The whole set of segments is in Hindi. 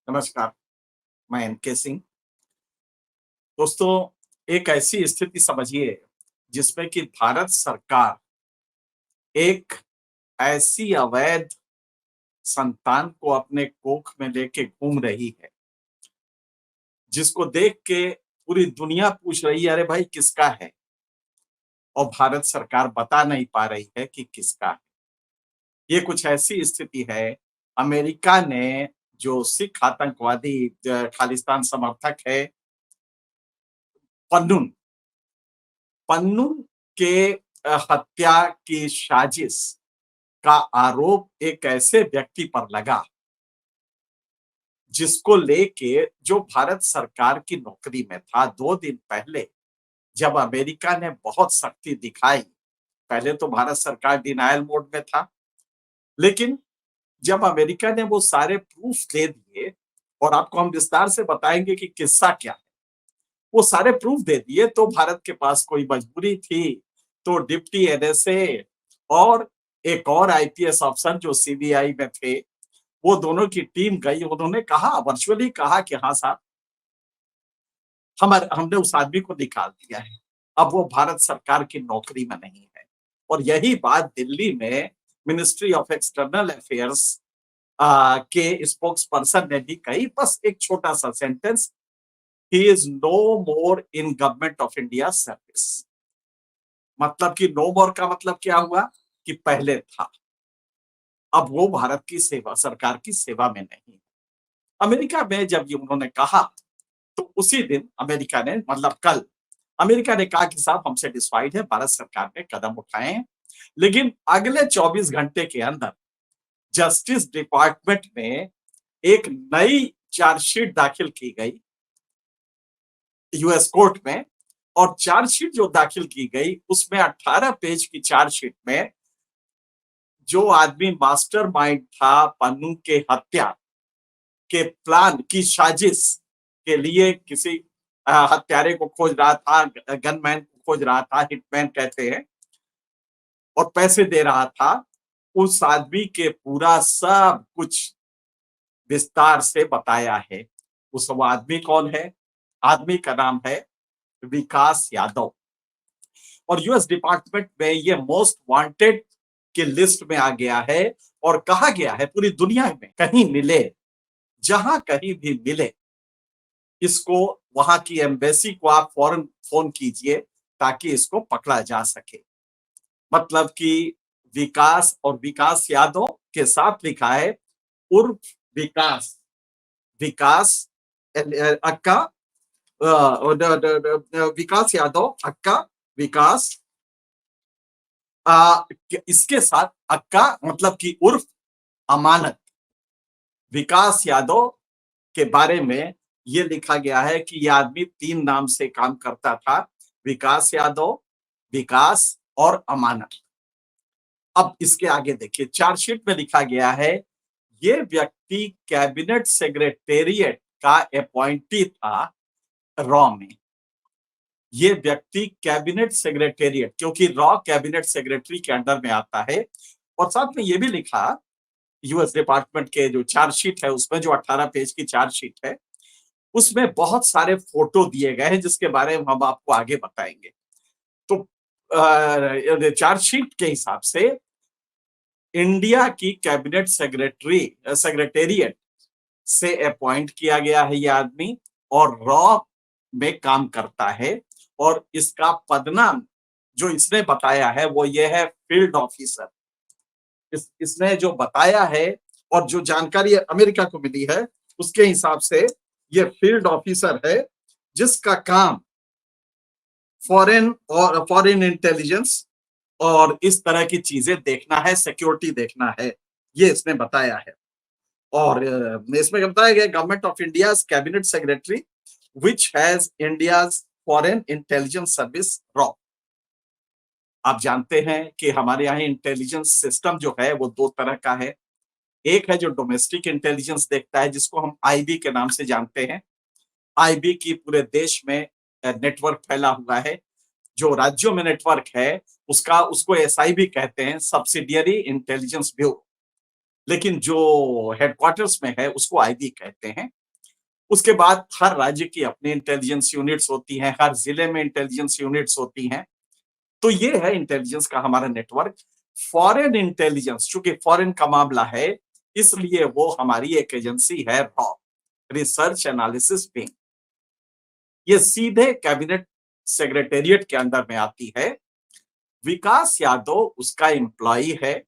नमस्कार, मैं एनके सिंह। दोस्तों, एक ऐसी स्थिति समझिए जिसमें कि भारत सरकार एक ऐसी अवैध संतान को अपने कोख में लेके घूम रही है, जिसको देख के पूरी दुनिया पूछ रही है, अरे भाई किसका है? और भारत सरकार बता नहीं पा रही है कि किसका है। ये कुछ ऐसी स्थिति है, अमेरिका ने जो सिख आतंकवादी खालिस्तान समर्थक है, पन्नून पन्नून के हत्या की साजिश का आरोप एक ऐसे व्यक्ति पर लगा जिसको लेके जो भारत सरकार की नौकरी में था। 2 दिन पहले जब अमेरिका ने बहुत सख्ती दिखाई, पहले तो भारत सरकार डिनायल मोड में था, लेकिन जब अमेरिका ने वो सारे प्रूफ दे दिए, और आपको हम विस्तार से बताएंगे कि किस्सा क्या है, वो सारे प्रूफ दे दिए, तो भारत के पास कोई मजबूरी थी तो डिप्टी एनएसए और एक और आईपीएस अफसर जो सीबीआई में थे, वो दोनों की टीम गई। उन्होंने कहा, वर्चुअली कहा कि हाँ साहब, हमने उस आदमी को निकाल दिया है, अब वो भारत सरकार की नौकरी में नहीं है। और यही बात दिल्ली में मिनिस्ट्री ऑफ एक्सटर्नल अफेयर्स के स्पोक्स पर्सन ने भी कही। बस एक छोटा सा sentence, he is no more in government of India service. मतलब कि नो मोर का मतलब क्या हुआ कि पहले था, अब वो भारत की सेवा, सरकार की सेवा में नहीं। अमेरिका में जब ये उन्होंने कहा, तो उसी दिन अमेरिका ने, मतलब कल अमेरिका ने कहा कि साहब हम सेटिस्फाइड है, भारत सरकार ने कदम उठाए हैं। लेकिन अगले 24 घंटे के अंदर जस्टिस डिपार्टमेंट में एक नई चार्जशीट दाखिल की गई यूएस कोर्ट में। और चार्जशीट जो दाखिल की गई उसमें 18 पेज की चार्जशीट में जो आदमी मास्टरमाइंड था पन्नू के हत्या के प्लान की साजिश के लिए, किसी हत्यारे को खोज रहा था, गनमैन को खोज रहा था, हिटमैन कहते हैं, और पैसे दे रहा था, उस आदमी के पूरा सब कुछ विस्तार से बताया है। उस वो आदमी कौन है? आदमी का नाम है विकास यादव। और यूएस डिपार्टमेंट में ये मोस्ट वांटेड की लिस्ट में आ गया है। और कहा गया है पूरी दुनिया में कहीं मिले, जहां कहीं भी मिले, इसको, वहां की एम्बेसी को आप फौरन फोन कीजिए ताकि इसको पकड़ा जा सके। मतलब कि विकास और विकास यादव के साथ लिखा है उर्फ विकास, विकास अक्का, विकास यादव अक्का, विकास, इसके साथ अक्का मतलब कि उर्फ अमानत। विकास यादव के बारे में ये लिखा गया है कि यह आदमी 3 नाम से काम करता था, विकास यादव, विकास और अमानत। अब इसके आगे देखिए, चार्जशीट में लिखा गया है ये व्यक्ति कैबिनेट सेक्रेटेरिएट का अपॉइंटी था रॉ में। ये व्यक्ति कैबिनेट सेक्रेटेरिएट, क्योंकि रॉ कैबिनेट सेक्रेटरी के अंडर में आता है। और साथ में ये भी लिखा, यूएस डिपार्टमेंट के जो चार्जशीट है उसमें, जो 18 पेज की चार्जशीट है, उसमें बहुत सारे फोटो दिए गए हैं जिसके बारे में हम आपको आगे बताएंगे। तो चार्जशीट के हिसाब से इंडिया की कैबिनेट सेक्रेटेरिएट से अपॉइंट किया गया है ये आदमी, और रॉ में काम करता है। और इसका पदनाम जो इसने बताया है वो ये है फील्ड ऑफिसर। इसने जो बताया है और जो जानकारी अमेरिका को मिली है उसके हिसाब से ये फील्ड ऑफिसर है, जिसका काम फॉरेन इंटेलिजेंस और इस तरह की चीजें देखना है, सिक्योरिटी देखना है, ये इसने बताया है। और इसमें बताया गया government of India cabinet secretary which has India's foreign intelligence service raw. आप जानते हैं कि हमारे यहाँ इंटेलिजेंस सिस्टम जो है वो 2 तरह का है। एक है जो डोमेस्टिक इंटेलिजेंस देखता है, जिसको हम आईबी के नाम से जानते हैं। आईबी की पूरे देश में नेटवर्क फैला हुआ है। जो राज्यों में नेटवर्क है उसको एसआईबी कहते हैं, सब्सिडियरी इंटेलिजेंस ब्यूरो। लेकिन जो हेडक्वार्टर्स में है उसको आईबी कहते हैं। उसके बाद हर राज्य की अपनी इंटेलिजेंस यूनिट्स होती हैं, हर जिले में इंटेलिजेंस यूनिट्स होती हैं। तो ये है इंटेलिजेंस का हमारा नेटवर्क। फॉरेन इंटेलिजेंस, चूंकि फॉरेन का मामला है, इसलिए वो हमारी एक एजेंसी है रॉ, रिसर्च एनालिसिस विंग। ये सीधे कैबिनेट सेक्रेटेरिएट के अंदर में आती है। विकास यादव उसका एम्प्लॉई है।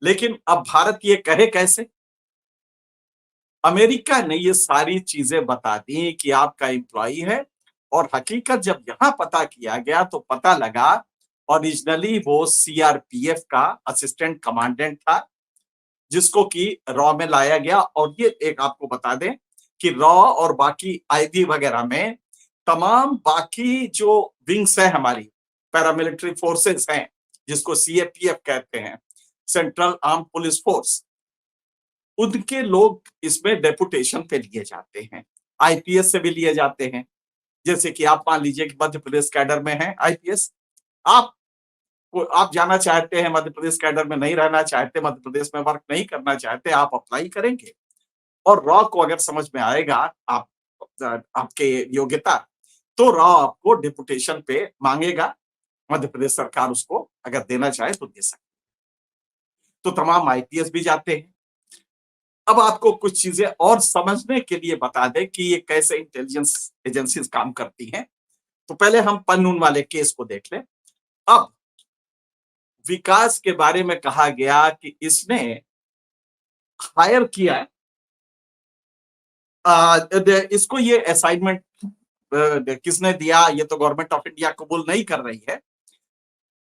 लेकिन अब भारत ये कहे कैसे? अमेरिका ने ये सारी चीजें बता दी कि आपका एम्प्लॉई है, और हकीकत जब यहां पता किया गया तो पता लगा ओरिजिनली वो सीआरपीएफ का असिस्टेंट कमांडेंट था, जिसको कि रॉ में लाया गया। और ये एक आपको बता दें कि रॉ और बाकी आईबी वगैरह में तमाम बाकी जो विंग्स हैं, हमारी पैरामिलिट्री फोर्सेस हैं, जिसको सीएपीएफ कहते हैं, सेंट्रल आर्म पुलिस फोर्स, उनके लोग इसमें डेपुटेशन पे लिए जाते हैं। आईपीएस से भी लिए जाते हैं। जैसे कि आप मान लीजिए कि मध्य प्रदेश कैडर में है आईपीएस, आप आप जाना चाहते हैं मध्य प्रदेश कैडर में, नहीं रहना चाहते, मध्य प्रदेश में वर्क नहीं करना चाहते, आप अप्लाई करेंगे और रॉ को अगर समझ में आएगा आप आपके योग्यता, तो रॉ आपको डिपुटेशन पे मांगेगा। मध्य प्रदेश सरकार उसको अगर देना चाहे तो दे सकती है। तो तमाम आईपीएस भी जाते हैं। अब आपको कुछ चीजें और समझने के लिए बता दें कि ये कैसे इंटेलिजेंस एजेंसीज काम करती हैं। तो पहले हम पन्नून वाले केस को देख लें। अब विकास के बारे में कहा गया कि इसने हायर किया, इसको ये असाइनमेंट किसने दिया, ये तो गवर्नमेंट ऑफ इंडिया कबूल नहीं कर रही है,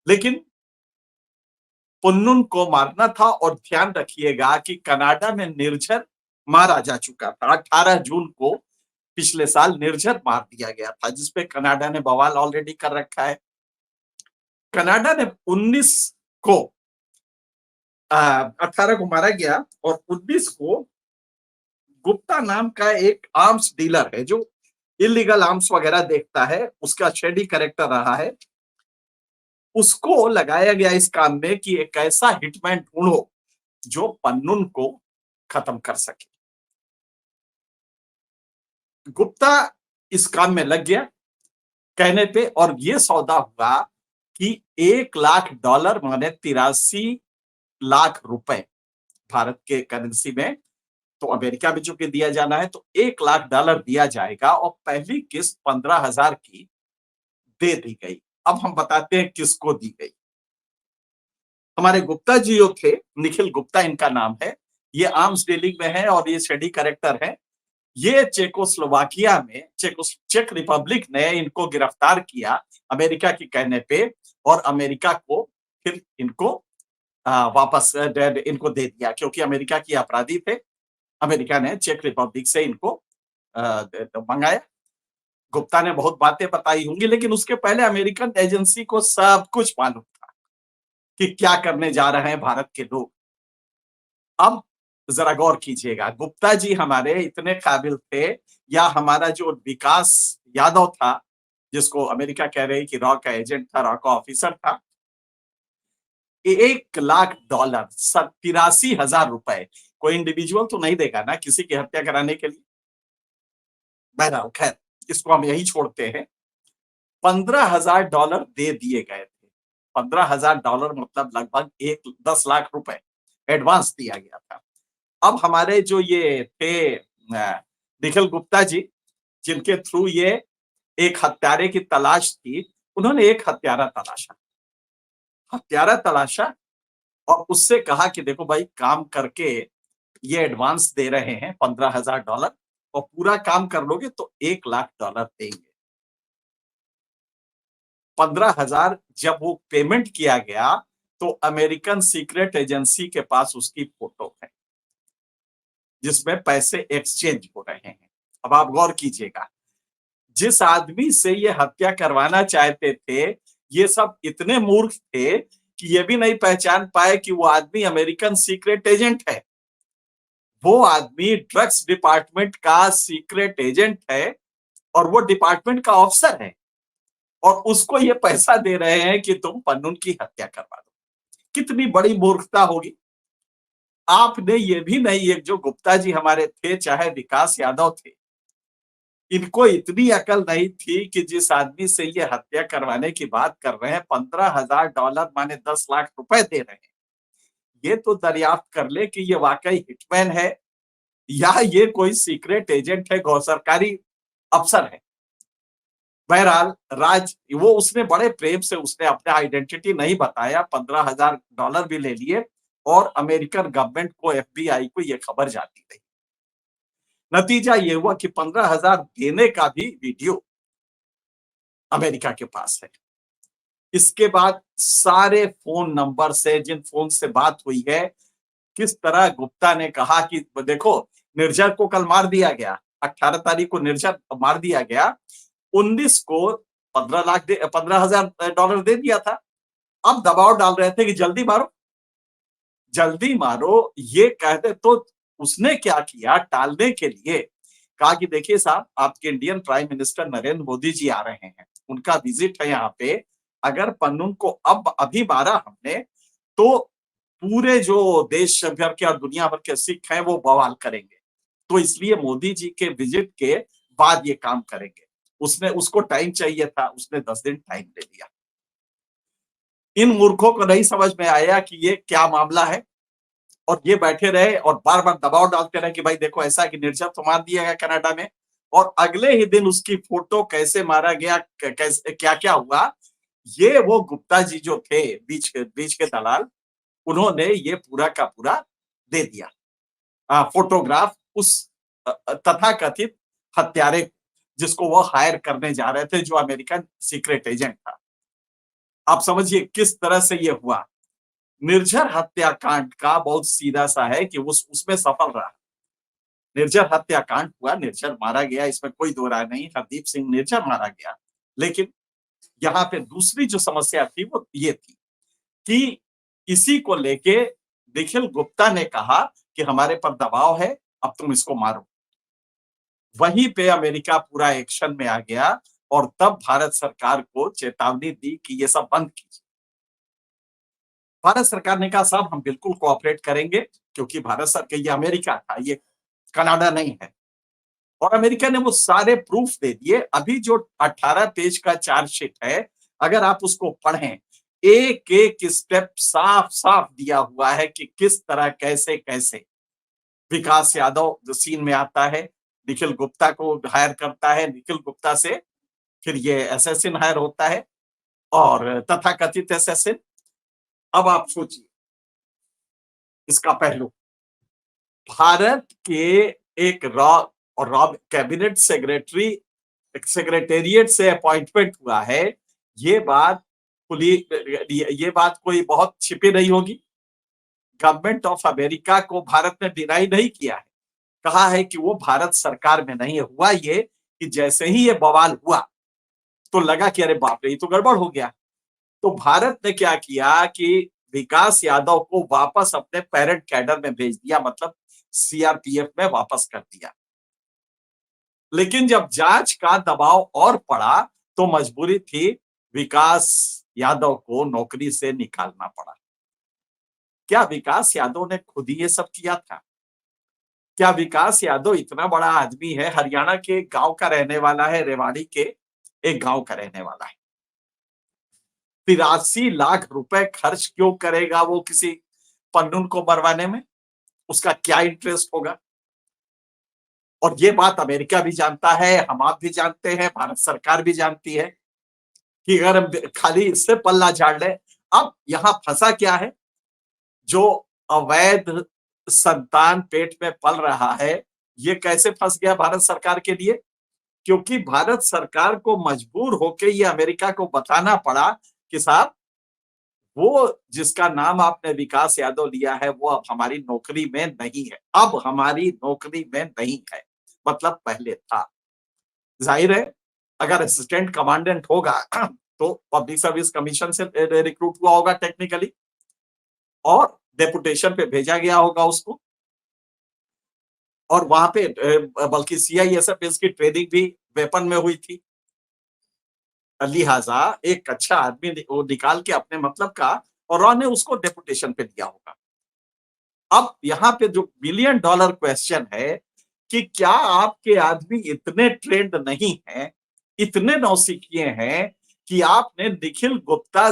लेकिन पुन्नुन को मारना था। और ध्यान रखिएगा कि कनाडा में निर्झर मारा जा चुका था। 18 जून को पिछले साल निर्झर मार दिया गया था, जिसपे कनाडा ने बवाल ऑलरेडी कर रखा है। कनाडा ने 19 को 18 को मारा गया, और 19 को गुप्ता नाम का एक आर्म्स डीलर है जो इलीगल आर्म्स वगैरह देखता है, उसका शेडी कैरेक्टर रहा है, उसको लगाया गया इस काम में कि एक ऐसा हिटमैन ढूंढो जो पन्नून को खत्म कर सके। गुप्ता इस काम में लग गया कहने पे, और ये सौदा हुआ कि $1 लाख माने 83 लाख रुपए भारत के करेंसी में, तो अमेरिका में चूंकि दिया जाना है तो $1 लाख दिया जाएगा, और पहली किस्त 15,000 की दे दी गई। अब हम बताते हैं किसको दी गई। हमारे गुप्ता जी जो थे, निखिल गुप्ता इनका नाम है, ये आर्म्स डीलिंग में है और ये शेडी कैरेक्टर है। ये चेकोस्लोवाकिया में चेक रिपब्लिक ने इनको गिरफ्तार किया अमेरिका के कहने पे, और अमेरिका को फिर इनको वापस इनको दे दिया, क्योंकि अमेरिका की अपराधी थे। अमेरिका ने चेक रिपब्लिक से इनको मंगाया। गुप्ता ने बहुत बातें बताई होंगी, लेकिन उसके पहले अमेरिकन एजेंसी को सब कुछ मालूम था कि क्या करने जा रहे हैं भारत के लोग। अब जरा गौर कीजिएगा, गुप्ता जी हमारे इतने काबिल थे, या हमारा जो विकास यादव था, जिसको अमेरिका कह रही कि रॉ का एजेंट था, रॉ का ऑफिसर था, $1 लाख 83,000 कोई इंडिविजुअल तो नहीं देगा ना किसी की हत्या कराने के लिए। बहरहाल खैर, इसको हम यही छोड़ते हैं। $15,000 दे दिए गए थे। $15,000 मतलब लगभग 10 लाख रुपए एडवांस दिया गया था। अब हमारे जो ये थे निखिल गुप्ता जी, जिनके थ्रू ये एक हत्यारे की तलाश थी, उन्होंने एक हत्यारा तलाशा और उससे कहा कि देखो भाई, काम करके ये एडवांस दे रहे हैं $15,000, और पूरा काम कर लोगे तो $1 लाख देंगे। 15,000 जब वो पेमेंट किया गया, तो अमेरिकन सीक्रेट एजेंसी के पास उसकी फोटो है, जिसमें पैसे एक्सचेंज हो रहे हैं। अब आप गौर कीजिएगा, जिस आदमी से ये हत्या करवाना चाहते थे, ये सब इतने मूर्ख थे कि ये भी नहीं पहचान पाए कि वो आदमी अमेरिकन सीक्रेट एजेंट है। वो आदमी ड्रग्स डिपार्टमेंट का सीक्रेट एजेंट है, और वो डिपार्टमेंट का ऑफिसर है, और उसको ये पैसा दे रहे हैं कि तुम पन्नून की हत्या करवा दो। कितनी बड़ी मूर्खता होगी। आपने ये भी नहीं, एक जो गुप्ता जी हमारे थे, चाहे विकास यादव थे, इनको इतनी अकल नहीं थी कि जिस आदमी से ये हत्या करवाने की बात कर रहे हैं, $15,000 माने 10 लाख रुपए दे रहे हैं। ये तो दरियाफ्त कर ले कि ये वाकई हिटमैन है या ये कोई सीक्रेट एजेंट है, गौ सरकारी अफसर है। बहरहाल राज वो उसने बड़े प्रेम से उसने अपना आइडेंटिटी नहीं बताया, $15,000 भी ले लिए और अमेरिकन गवर्नमेंट को, एफबीआई को ये खबर जाती रही। नतीजा ये हुआ कि 15,000 देने का भी वीडियो अमेरिका के पास है। इसके बाद सारे फोन नंबर से, जिन फोन से बात हुई है, किस तरह गुप्ता ने कहा कि देखो, निर्जर को कल मार दिया गया, 18 तारीख को निर्जर मार दिया गया, 19 को 15,000 डॉलर दे दिया था। अब दबाव डाल रहे थे कि जल्दी मारो, जल्दी मारो, ये कहते तो उसने क्या किया टालने के लिए, कहा कि देखिए साहब, आपके Indian prime minister Narendra Modi ji आ रहे हैं, उनका विजिट है यहाँ पे, अगर पन्नून को अब अभी मारा हमने तो पूरे जो देश भर के और दुनिया भर के सिख हैं वो बवाल करेंगे, तो इसलिए मोदी जी के विजिट के बाद ये काम करेंगे। उसने उसको टाइम चाहिए था, उसने 10 दिन टाइम ले लिया। इन मूर्खों को नहीं समझ में आया कि ये क्या मामला है, और ये बैठे रहे और बार बार दबाव डालते रहे कि भाई देखो ऐसा कि निर्जर तो मार दिया गया कनाडा में, और अगले ही दिन उसकी फोटो कैसे मारा गया, कैसे क्या क्या हुआ, ये वो गुप्ता जी जो थे बीच के दलाल, उन्होंने ये पूरा का पूरा दे दिया, फोटोग्राफ उस तथाकथित हत्यारे जिसको वो हायर करने जा रहे थे, जो अमेरिकन सीक्रेट एजेंट था। आप समझिए किस तरह से ये हुआ। निर्जर हत्याकांड का बहुत सीधा सा है कि उसमें सफल रहा। निर्जर हत्याकांड हुआ, निर्जर मारा गया, इसमें कोई दो राय नहीं, हरदीप सिंह निर्जर मारा गया। लेकिन यहाँ पे दूसरी जो समस्या थी वो ये थी कि इसी को लेके निखिल गुप्ता ने कहा कि हमारे पर दबाव है, अब तुम इसको मारो। वहीं पे अमेरिका पूरा एक्शन में आ गया और तब भारत सरकार को चेतावनी दी कि ये सब बंद कीजिए। भारत सरकार ने कहा साहब हम बिल्कुल कोऑपरेट करेंगे, क्योंकि भारत सरकार, ये अमेरिका था, ये कनाडा नहीं है, और अमेरिका ने वो सारे प्रूफ दे दिए। अभी जो 18 पेज का चार्जशीट है, अगर आप उसको पढ़ें, एक एक स्टेप साफ साफ दिया हुआ है कि किस तरह कैसे कैसे विकास यादव जो सीन में आता है, निखिल गुप्ता को हायर करता है, निखिल गुप्ता से फिर ये एसएससिन हायर होता है, और तथाकथित एसएससिन। अब आप सोचिए इसका पहलू, भारत के एक रॉ और रॉ कैबिनेट सेक्रेटरी सेक्रेटेरिएट से अपॉइंटमेंट हुआ है, ये बात खुली, ये बात कोई बहुत छिपी नहीं होगी। गवर्नमेंट ऑफ अमेरिका को भारत ने डिनाई नहीं किया है, कहा है कि वो भारत सरकार में नहीं है। हुआ ये कि जैसे ही ये बवाल हुआ तो लगा कि अरे बाप रे, ये तो गड़बड़ हो गया। तो भारत ने क्या किया कि विकास यादव को वापस अपने पेरेंट कैडर में भेज दिया, मतलब सीआरपीएफ में वापस कर दिया। लेकिन जब जांच का दबाव और पड़ा तो मजबूरी थी, विकास यादव को नौकरी से निकालना पड़ा। क्या विकास यादव ने खुद ही ये सब किया था? क्या विकास यादव इतना बड़ा आदमी है, हरियाणा के गांव का रहने वाला है, रेवाड़ी के एक गांव का रहने वाला है, 83 लाख रुपए खर्च क्यों करेगा वो किसी पन्नून को मरवाने में? उसका क्या इंटरेस्ट होगा? और ये बात अमेरिका भी जानता है, हम आप भी जानते हैं, भारत सरकार भी जानती है कि अगर हम खाली इससे पल्ला झाड़ ले। अब यहां फंसा क्या है, जो अवैध संतान पेट में पल रहा है, ये कैसे फंस गया भारत सरकार के लिए? क्योंकि भारत सरकार को मजबूर होकर ये अमेरिका को बताना पड़ा कि साहब, वो जिसका नाम आपने विकास यादव लिया है वो अब हमारी नौकरी में नहीं है, अब हमारी नौकरी में नहीं है, मतलब पहले था। जाहिर है अगर असिस्टेंट कमांडेंट होगा तो पब्लिक सर्विस कमीशन से रिक्रूट हुआ होगा टेक्निकली, और डेपुटेशन पे भेजा गया होगा उसको, और वहां पे बल्कि सीआईएसएफ इसकी ट्रेनिंग भी वेपन में हुई थी। लिहाजा एक अच्छा आदमी वो निकाल के अपने मतलब का, और रॉ ने उसको डेपुटेशन पे दिया होगा। अब यहाँ पे जो बिलियन डॉलर क्वेश्चन है कि क्या आपके आदमी इतने ट्रेंड नहीं है, इतने नौसिखिए हैं कि आपने निखिल गुप्ता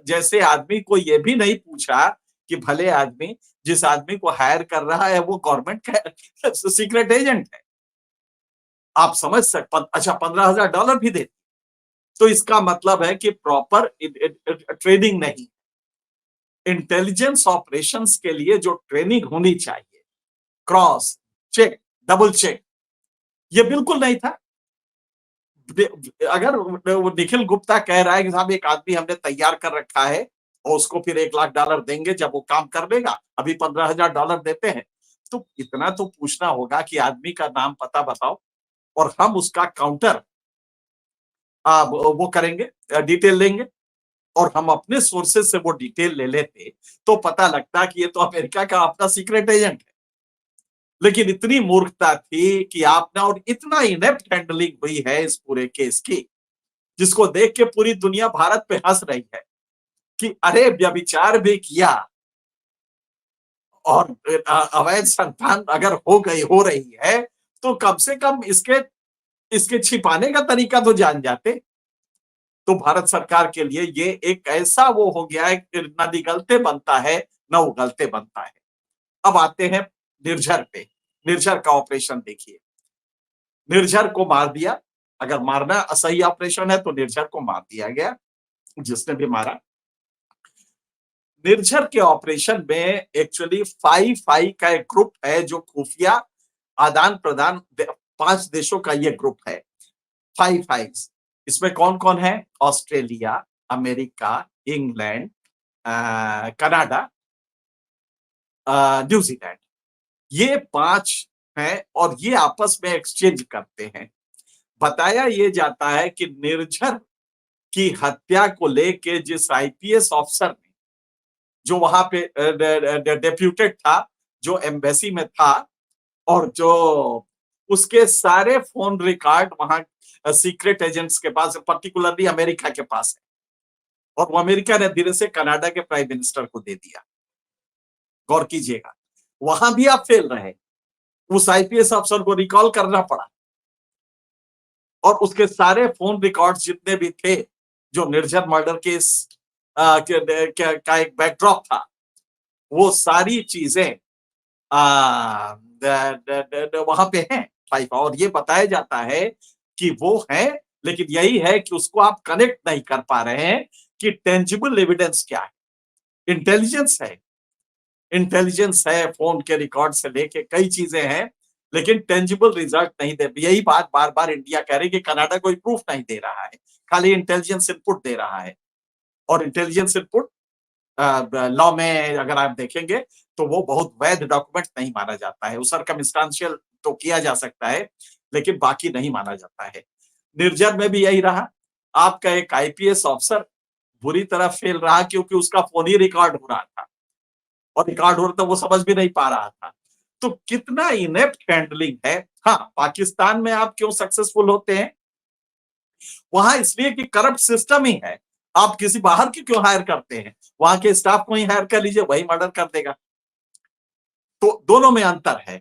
जैसे आदमी को यह भी नहीं पूछा कि भले आदमी जिस आदमी को हायर कर रहा है वो गवर्नमेंट का सीक्रेट एजेंट है। आप समझ सकते, अच्छा $15,000 भी दे, तो इसका मतलब है कि प्रॉपर ट्रेनिंग नहीं। इंटेलिजेंस ऑपरेशंस के लिए जो ट्रेनिंग होनी चाहिए, क्रॉस चेक, डबल चेक, ये बिल्कुल नहीं था। अगर वो निखिल गुप्ता कह रहा है कि साहब एक आदमी हमने तैयार कर रखा है और उसको फिर $1 लाख देंगे जब वो काम कर लेगा, अभी $15,000 देते हैं, तो इतना तो पूछना होगा कि आदमी का नाम पता बताओ और हम उसका काउंटर वो करेंगे, डिटेल लेंगे और हम अपने सोर्सेज से वो डिटेल ले लेते तो पता लगता कि ये तो अमेरिका का अपना सीक्रेट एजेंट है। लेकिन इतनी मूर्खता थी कि आपने, और इतना इनेप्ट हैंडलिंग हुई है इस पूरे केस की, जिसको देख के पूरी दुनिया भारत पे हंस रही है कि अरे व्यभिचार भी किया और अवैध संतान अगर हो रही है तो कम से कम इसके इसके छिपाने का तरीका तो जान जाते। तो भारत सरकार के लिए ये एक ऐसा वो हो गया है कि न निगलते बनता है न उगलते बनता है। अब आते हैं निर्झर पे। निर्झर का ऑपरेशन देखिए, निर्झर को मार दिया। अगर मारना सही ऑपरेशन है तो निर्झर को मार दिया गया, जिसने भी मारा। निर्झर के ऑपरेशन में एक्चुअली फाइव फाइव का एक ग्रुप है जो खुफिया आदान प्रदान 5 देशों का ये ग्रुप है, फाइव फाइव। इसमें कौन कौन है? Australia, America, England, Canada, New Zealand, ये 5 हैं और ये आपस में एक्सचेंज करते हैं। बताया ये जाता है कि निर्झर की हत्या को लेके जिस आईपीएस अफसर ने, जो वहां पे डेप्यूटेड था, जो एम्बेसी में था, और जो उसके सारे फोन रिकॉर्ड वहां सीक्रेट एजेंट्स के पास, पर्टिकुलरली अमेरिका के पास है, और वो अमेरिका ने धीरे से कनाडा के प्राइम मिनिस्टर को दे दिया। गौर कीजिएगा, वहां भी आप फेल रहे, उस आईपीएस अफसर को रिकॉल करना पड़ा, और उसके सारे फोन रिकॉर्ड्स जितने भी थे जो निर्झर मर्डर केस का एक बैकड्रॉप था, वो सारी चीजें वहां पे हैं फाइव। और ये बताया जाता है कि वो है, लेकिन यही है कि उसको आप कनेक्ट नहीं कर पा रहे हैं कि टेंजिबल एविडेंस क्या है। इंटेलिजेंस है, इंटेलिजेंस है, फोन के रिकॉर्ड से लेके कई चीजें हैं, लेकिन टेंजिबल रिजल्ट नहीं दे। यही बात बार बार इंडिया कह रही है कि कनाडा कोई प्रूफ नहीं दे रहा है, खाली इंटेलिजेंस इनपुट दे रहा है। और इंटेलिजेंस इनपुट लॉ में अगर आप देखेंगे तो वो बहुत वैध डॉक्यूमेंट नहीं माना जाता है। सरकमस्टेंशियल तो किया जा सकता है, लेकिन बाकी नहीं माना जाता है। निर्जर में भी यही रहा। आपका एक आईपीएस अफसर बुरी तरह फेल रहा क्योंकि उसका फोन ही रिकॉर्ड हो रहा था, और रिकॉर्ड हो रहा था वो समझ भी नहीं पा रहा था। तो कितना इनेप्ट हैंडलिंग है। हाँ, पाकिस्तान में आप क्यों सक्सेसफुल होते हैं? वहां इसलिए कि करप्ट सिस्टम ही है। आप किसी बाहर की क्यों हायर करते हैं? वहां के स्टाफ को ही हायर कर लीजिए, वही मर्डर कर देगा। तो दोनों में अंतर है,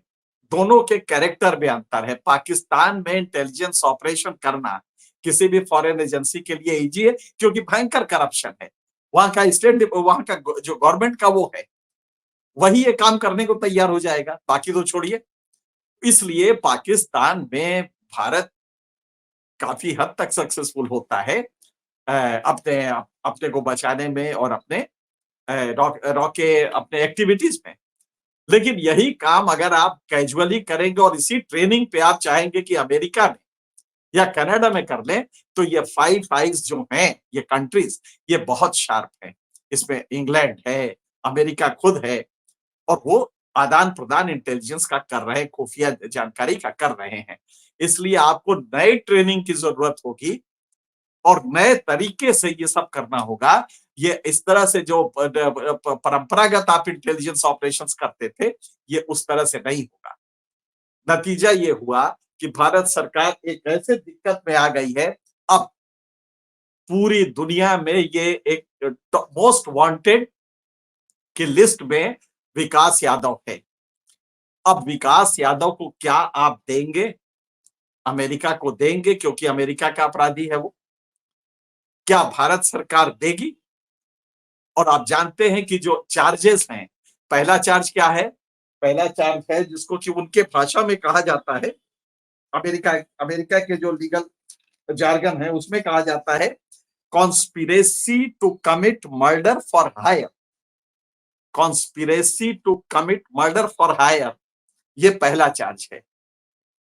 दोनों के कैरेक्टर में अंतर है। पाकिस्तान में इंटेलिजेंस ऑपरेशन करना किसी भी फॉरेन एजेंसी के लिए इजी है क्योंकि भयंकर करप्शन है। वहां का स्टेट, वहां का जो गवर्नमेंट का वो है, वही ये काम करने को तैयार हो जाएगा, बाकी तो छोड़िए। इसलिए पाकिस्तान में भारत काफी हद तक सक्सेसफुल होता है अपने अपने को बचाने में और अपने रॉ के अपने एक्टिविटीज में। लेकिन यही काम अगर आप कैजुअली करेंगे और इसी ट्रेनिंग पे आप चाहेंगे कि अमेरिका में या कनाडा में कर लें, तो ये फाइव आइज जो हैं, ये कंट्रीज, ये बहुत शार्प हैं। इसमें इंग्लैंड है, अमेरिका खुद है, और वो आदान प्रदान इंटेलिजेंस का कर रहे हैं, खुफिया जानकारी का कर रहे हैं। इसलिए आपको नए ट्रेनिंग की जरूरत होगी और नए तरीके से ये सब करना होगा। ये इस तरह से जो परंपरागत आप इंटेलिजेंस ऑपरेशंस करते थे, ये उस तरह से नहीं होगा। नतीजा ये हुआ कि भारत सरकार एक ऐसे दिक्कत में आ गई है, अब पूरी दुनिया में ये एक मोस्ट वांटेड की लिस्ट में विकास यादव है। अब विकास यादव को क्या आप देंगे? अमेरिका को देंगे क्योंकि अमेरिका का अपराधी है वो। क्या भारत सरकार देगी? और आप जानते हैं कि जो चार्जेस हैं, पहला चार्ज क्या है? पहला चार्ज है जिसको कि उनके भाषा में कहा जाता है, अमेरिका अमेरिका के जो लीगल जार्गन है उसमें कहा जाता है conspiracy to commit murder for hire. Conspiracy to commit murder for hire, ये पहला चार्ज है।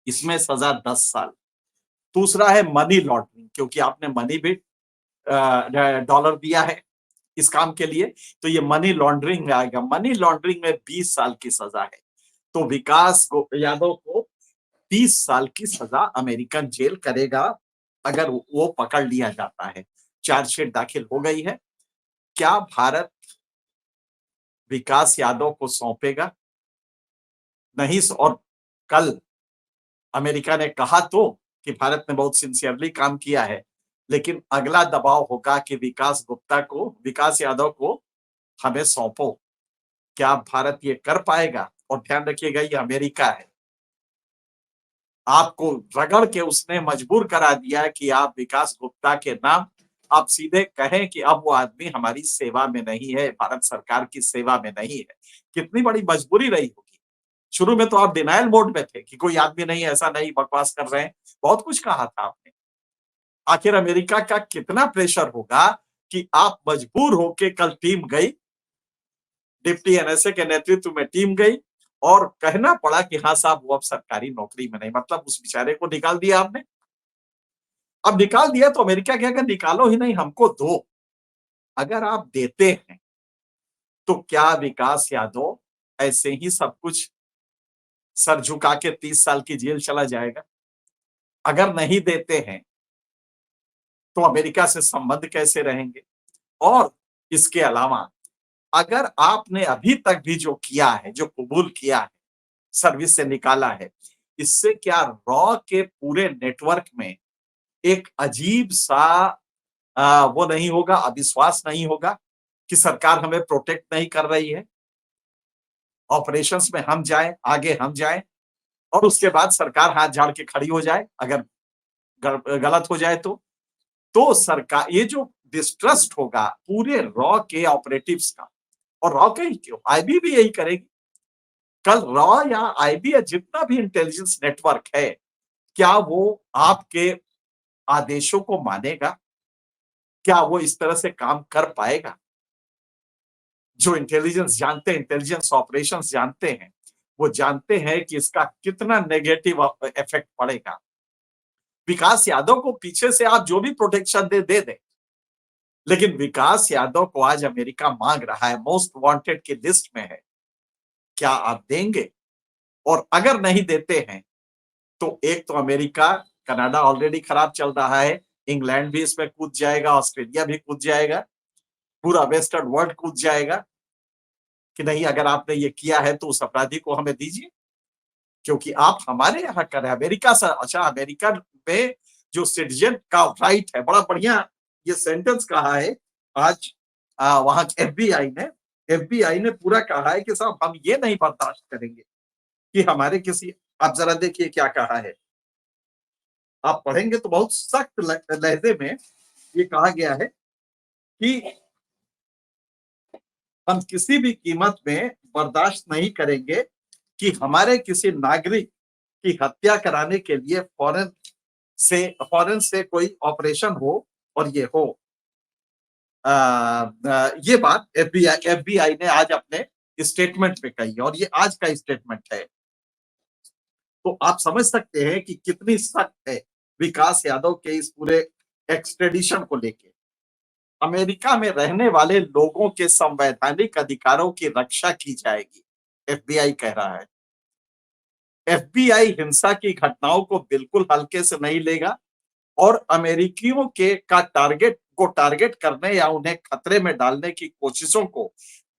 इसमें सजा 10 साल। दूसरा है मनी लॉन्ड्रिंग, क्योंकि आपने मनी भी डॉलर दिया है इस काम के लिए, तो ये मनी लॉन्ड्रिंग में आएगा। मनी लॉन्ड्रिंग में 20 साल की सजा है। तो विकास यादव को 30 साल की सजा अमेरिकन जेल करेगा अगर वो पकड़ लिया जाता है। चार्जशीट दाखिल हो गई है। क्या भारत विकास यादव को सौंपेगा? नहीं। और कल अमेरिका ने कहा तो कि भारत ने बहुत सिंसियरली काम किया है, लेकिन अगला दबाव होगा कि विकास यादव को हमें सौंपो। क्या भारत ये कर पाएगा? और ध्यान रखिएगा, ये अमेरिका है। आपको रगड़ के उसने मजबूर करा दिया कि आप विकास गुप्ता के नाम आप सीधे कहें कि अब वो आदमी हमारी सेवा में नहीं है, भारत सरकार की सेवा में नहीं है। कितनी बड़ी मजबूरी रही होगी। शुरू में तो आप डिनायल मोड में थे कि कोई आदमी नहीं, ऐसा नहीं, बकवास कर रहे हैं, बहुत कुछ कहा था आपने। आखिर अमेरिका का कितना प्रेशर होगा कि आप मजबूर होके कल टीम गई, डिप्टी एनएसए के नेतृत्व में टीम गई और कहना पड़ा कि हाँ साहब वो अब सरकारी नौकरी में नहीं, मतलब उस बेचारे को निकाल दिया आपने। अब निकाल दिया तो अमेरिका क्या, अगर निकालो ही नहीं, हमको दो। अगर आप देते हैं तो क्या विकास यादव ऐसे ही सब कुछ सर झुका के 30 साल की जेल चला जाएगा? अगर नहीं देते हैं तो अमेरिका से संबंध कैसे रहेंगे? और इसके अलावा अगर आपने अभी तक भी जो किया है, जो कबूल किया है, सर्विस से निकाला है, इससे क्या रॉ के पूरे नेटवर्क में एक अजीब सा वो नहीं होगा, अविश्वास नहीं होगा कि सरकार हमें प्रोटेक्ट नहीं कर रही है? ऑपरेशंस में हम जाएं, आगे हम जाएं और उसके बाद सरकार हाथ झाड़ के खड़ी हो जाए अगर गलत हो जाए तो सरकार, ये जो डिस्ट्रस्ट होगा पूरे रॉ के ऑपरेटिव्स का, और रॉ का ही क्यों, आईबी भी यही करेगी। कल रॉ या आईबी या जितना भी इंटेलिजेंस नेटवर्क है, क्या वो आपके आदेशों को मानेगा? क्या वो इस तरह से काम कर पाएगा? जो इंटेलिजेंस जानते हैं, इंटेलिजेंस ऑपरेशंस जानते हैं, वो जानते हैं कि इसका कितना नेगेटिव इफेक्ट पड़ेगा। विकास यादव को पीछे से आप जो भी प्रोटेक्शन दे दें, लेकिन विकास यादव को आज अमेरिका मांग रहा है, मोस्ट वांटेड की लिस्ट में है। क्या आप देंगे? और अगर नहीं देते हैं तो एक तो अमेरिका, कनाडा ऑलरेडी खराब चल रहा है, इंग्लैंड भी इसमें कूद जाएगा, ऑस्ट्रेलिया भी कूद जाएगा, पूरा वेस्टर्न वर्ल्ड कूद जाएगा कि नहीं, अगर आपने ये किया है तो उस अपराधी को हमें दीजिए, क्योंकि आप हमारे यहाँ कर रहे हैं। अमेरिका से, अच्छा, अमेरिका में जो सिटीजन का राइट है, बड़ा बढ़िया ये सेंटेंस कहा है आज वहां एफबीआई ने पूरा कहा है कि साहब हम ये नहीं बर्दाश्त करेंगे कि हमारे किसी, आप जरा देखिए क्या कहा है, आप पढ़ेंगे तो बहुत सख्त लहजे में ये कहा गया है कि हम किसी भी कीमत में बर्दाश्त नहीं करेंगे कि हमारे किसी नागरिक की हत्या कराने के लिए फॉरेन से कोई ऑपरेशन हो और ये हो। ये बात एफबीआई ने आज अपने स्टेटमेंट में कही है और ये आज का स्टेटमेंट है। तो आप समझ सकते हैं कि कितनी सख्त है विकास यादव के इस पूरे एक्सट्रेडिशन को लेके। अमेरिका में रहने वाले लोगों के संवैधानिक अधिकारों की रक्षा की जाएगी, एफबीआई कह रहा है। एफबीआई हिंसा की घटनाओं को बिल्कुल हल्के से नहीं लेगा और अमेरिकियों के टारगेट करने या उन्हें खतरे में डालने की कोशिशों को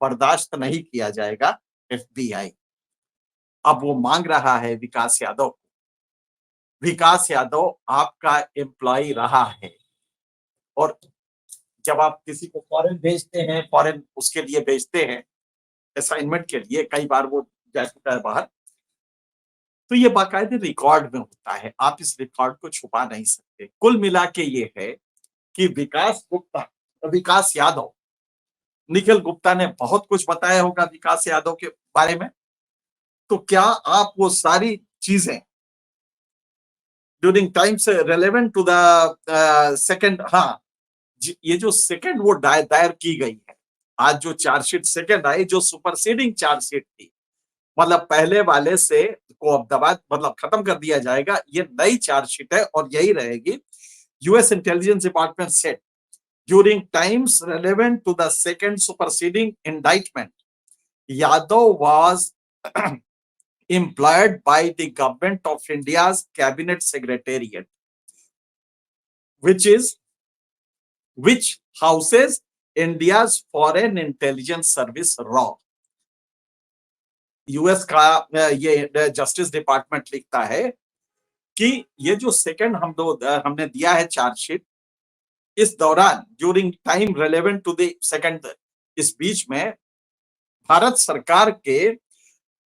बर्दाश्त नहीं किया जाएगा। एफबीआई अब वो मांग रहा है विकास यादव को। विकास यादव आपका एम्प्लॉय रहा है और जब आप किसी को फॉरेन भेजते हैं, फॉरेन उसके लिए भेजते हैं, असाइनमेंट के लिए, कई बार वो जा चुका है बाहर। तो ये बाकायदे रिकॉर्ड में होता है, आप इस रिकॉर्ड को छुपा नहीं सकते। कुल मिला के ये है कि विकास यादव, निखिल गुप्ता ने बहुत कुछ बताया होगा विकास यादव के बारे में। तो क्या आप वो सारी चीजें during times relevant to the second, हाँ, ये जो सेकंड वो दायर की गई है, आज जो चार्जशीट सेकंड आई, जो सुपरसीडिंग चार्जशीट थी, मतलब पहले वाले से को अब दबा मतलब खत्म कर दिया जाएगा, ये नई चार्जशीट है और यही रहेगी। US intelligence department said during times relevant to the second superseding indictment, Yadav was employed by the government of India's cabinet secretariat, which houses India's foreign intelligence service RAW। US का ये जस्टिस डिपार्टमेंट लिखता है कि ये जो सेकंड हमने दिया है चार्जशीट, इस दौरान during time relevant to the second, इस बीच में भारत सरकार के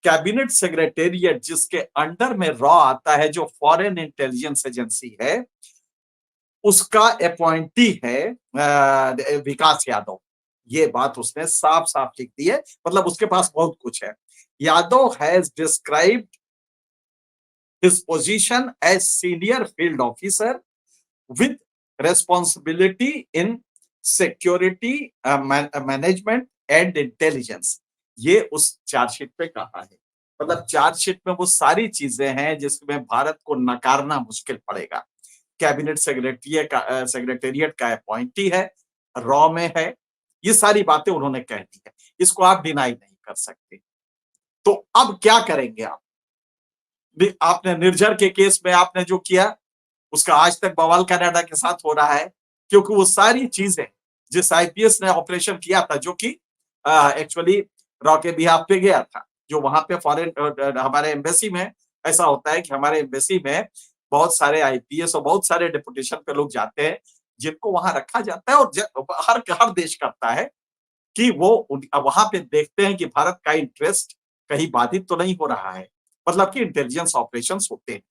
कैबिनेट सेक्रेटेरिएट, जिसके अंडर में रॉ आता है, जो फॉरेन इंटेलिजेंस एजेंसी है, उसका अपॉइंटी है विकास यादव। ये बात उसने साफ साफ लिख दी है, मतलब उसके पास बहुत कुछ है। Yadav has described his position as senior field officer with responsibility in security management and intelligence. ये उस चार्जशीट पे कहा है, मतलब चार्जशीट में वो सारी चीजें हैं जिसमें भारत को नकारना मुश्किल पड़ेगा। कैबिनेट सेक्रेटेरिएट का अपॉइंटी है, रॉ में है, ये सारी बातें उन्होंने कह दी है, इसको आप डिनाई नहीं कर सकते। तो अब क्या करेंगे आप? आपने निर्झर के केस में आपने जो किया, उसका आज तक बवाल कनाडा के साथ हो रहा है, क्योंकि वो सारी चीजें जिस आईपीएस ने ऑपरेशन किया था, जो कि एक्चुअली रॉ के बिहाफ पे गया था, जो वहां पे फॉरेन हमारे एम्बेसी में ऐसा होता है कि हमारे एम्बेसी में बहुत सारे आईपीएस और बहुत सारे डेपुटेशन पे लोग जाते हैं, जिनको वहां रखा जाता है, और हर हर देश करता है कि वो वहां पे देखते हैं कि भारत का इंटरेस्ट कहीं बाधित तो नहीं हो रहा है, मतलब कि इंटेलिजेंस ऑपरेशन होते हैं।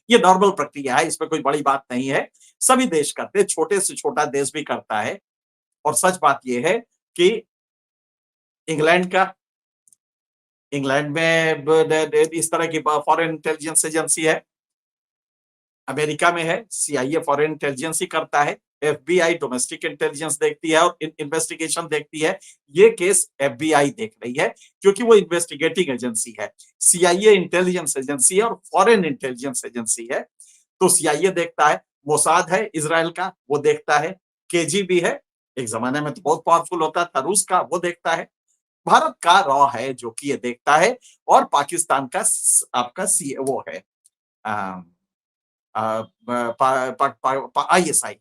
ये नॉर्मल प्रक्रिया है, इसमें कोई बड़ी बात नहीं है, सभी देश करते हैं, छोटे से छोटा देश भी करता है। और सच बात यह है कि इंग्लैंड का इंग्लैंड में इस तरह की फॉरेन इंटेलिजेंस एजेंसी है, अमेरिका में है, सीआईए फॉरेन इंटेलिजेंस ही करता है, एफबीआई डोमेस्टिक इंटेलिजेंस देखती है और इन्वेस्टिगेशन देखती है। ये केस एफबीआई देख रही है क्योंकि वो इन्वेस्टिगेटिंग एजेंसी है, सीआईए इंटेलिजेंस एजेंसी है और फॉरेन इंटेलिजेंस एजेंसी है। तो सीआईए देखता है, मोसाद है इजराइल का, वो देखता है, केजीबी है, एक जमाने में तो बहुत पावरफुल होता था रूस का, वो देखता है, भारत का रॉ है जो कि ये देखता है, और पाकिस्तान का आपका सी वो है आईएसआई,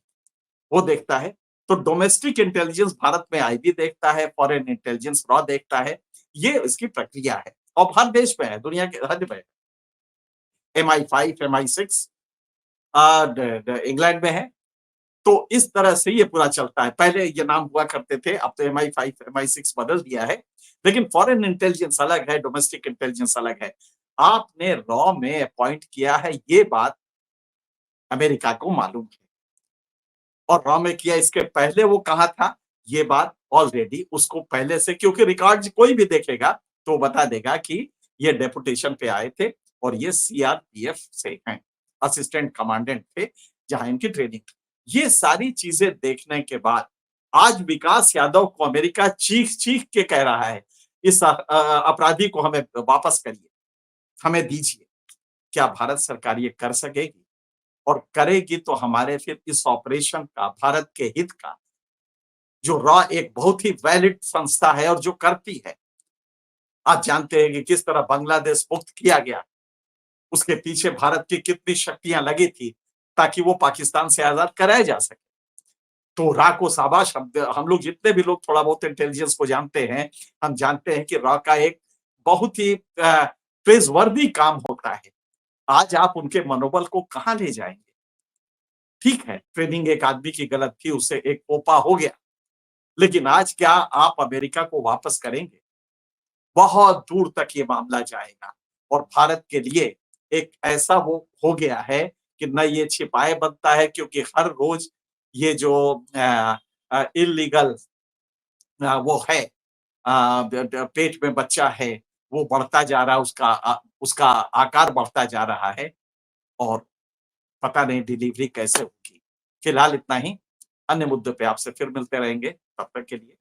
वो देखता है। तो डोमेस्टिक इंटेलिजेंस भारत में आईबी देखता है, फॉरेन इंटेलिजेंस रॉ देखता है, ये इसकी प्रक्रिया है और हर देश में है, दुनिया के हर में। MI5 MI6 इंग्लैंड में है। तो इस तरह से ये पूरा चलता है, पहले ये नाम हुआ करते थे, अब तो MI5 MI6 बदल दिया है, लेकिन फॉरेन इंटेलिजेंस अलग है, डोमेस्टिक इंटेलिजेंस अलग है। आपने रॉ में अपॉइंट किया है, ये बात अमेरिका को मालूम है, और रॉ में किया इसके पहले वो कहा था, ये बात ऑलरेडी उसको पहले से, क्योंकि रिकॉर्ड कोई भी देखेगा तो बता देगा कि ये डेपुटेशन पे आए थे और ये सीआरपीएफ से हैं, असिस्टेंट कमांडेंट थे जहां इनकी ट्रेनिंग। ये सारी चीजें देखने के बाद आज विकास यादव को अमेरिका चीख चीख के कह रहा है, इस अपराधी को हमें वापस करिए, हमें दीजिए। क्या भारत सरकार ये कर सकेगी? और करेगी तो हमारे फिर इस ऑपरेशन का, भारत के हित का, जो रॉ एक बहुत ही वैलिड संस्था है और जो करती है, आप जानते हैं कि किस तरह बांग्लादेश मुक्त किया गया, उसके पीछे भारत की कितनी शक्तियां लगी थी ताकि वो पाकिस्तान से आजाद कराया जा सके। तो रॉ को शाबाश, हम लोग जितने भी लोग थोड़ा बहुत इंटेलिजेंस को जानते हैं, हम जानते हैं कि रॉ का एक बहुत ही प्रेजवर्दी काम होता है। आज आप उनके मनोबल को कहां ले जाएंगे? ठीक है, ट्रेनिंग एक आदमी की गलत थी, उससे एक पोपा हो गया, लेकिन आज क्या आप अमेरिका को वापस करेंगे? बहुत दूर तक ये मामला जाएगा और भारत के लिए एक ऐसा वो हो गया है कि न ये छिपाए बनता है, क्योंकि हर रोज ये जो इलीगल वो है, पेट में बच्चा है, वो बढ़ता जा रहा है, उसका आकार बढ़ता जा रहा है और पता नहीं डिलीवरी कैसे होगी। फिलहाल इतना ही, अन्य मुद्दों पे आपसे फिर मिलते रहेंगे, तब तक के लिए